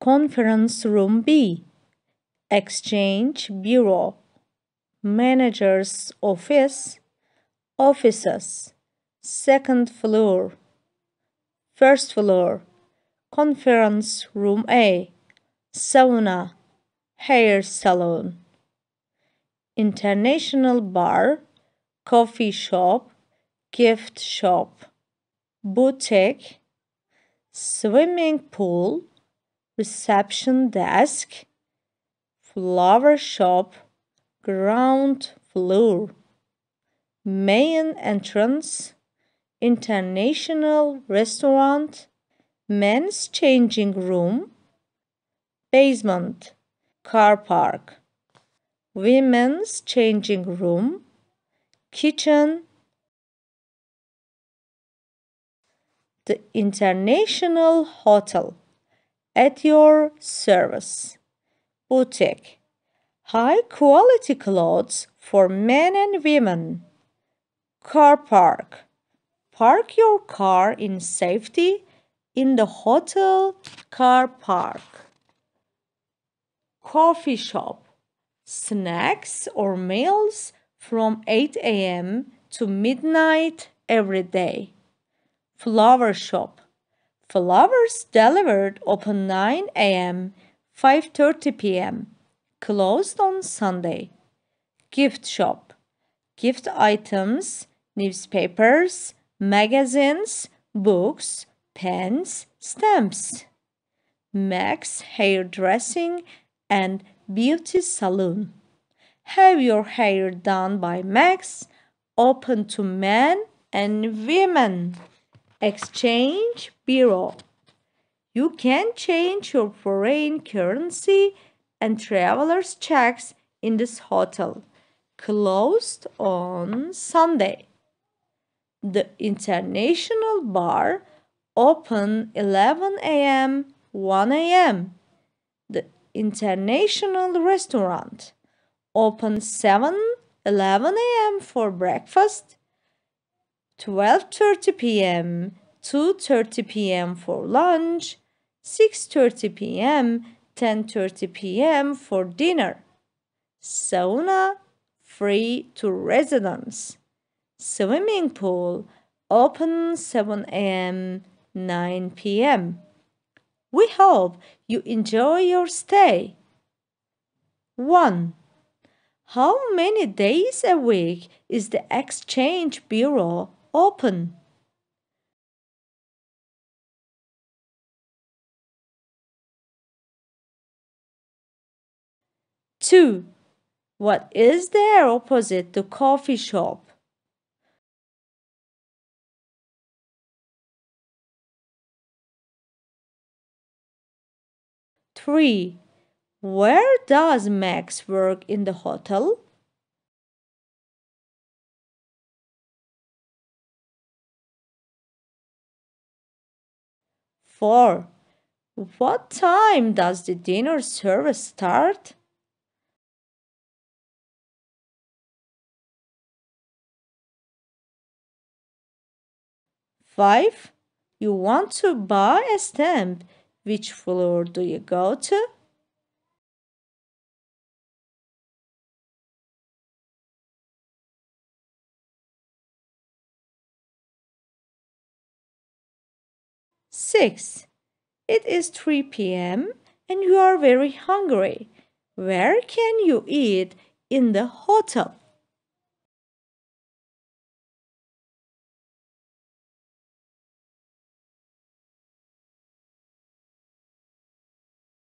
Conference Room B, Exchange Bureau, Manager's Office, Offices, second floor, first floor, Conference Room A, Sauna, Hair Salon, International Bar, Coffee Shop, Gift Shop, Boutique, Swimming Pool, Reception Desk, Flower Shop, Ground Floor, Main Entrance, International Restaurant, Men's Changing Room, Basement, Car Park, Women's Changing Room, Kitchen, the International Hotel, at your service, Boutique, high quality clothes for men and women, Car Park, park your car in safety in the hotel car park, Coffee Shop, snacks or meals from 8 a.m. to midnight every day, Flower Shop, flowers delivered open 9 a.m., 5:30 p.m., closed on Sunday, Gift Shop, gift items, newspapers, magazines, books, pens, stamps, Max Hairdressing and Beauty Salon, have your hair done by Max, open to men and women, Exchange Bureau, you can change your foreign currency and traveler's checks in this hotel, closed on Sunday, the International Bar, open 11 a.m., 1 a.m., the International Restaurant, open 7-11 a.m. for breakfast, 12:30 p.m., 2:30 p.m. for lunch, 6:30 p.m., 10:30 p.m. for dinner, sauna, free to residents, swimming pool, open 7 a.m., 9 p.m. We hope you enjoy your stay. 1. How many days a week is the Exchange Bureau open? 2. What is their opposite to coffee shop? 3. Where does Max work in the hotel? 4. What time does the dinner service start? 5. You want to buy a stamp. Which floor do you go to? Six. It is 3 p.m. and you are very hungry. Where can you eat in the hotel?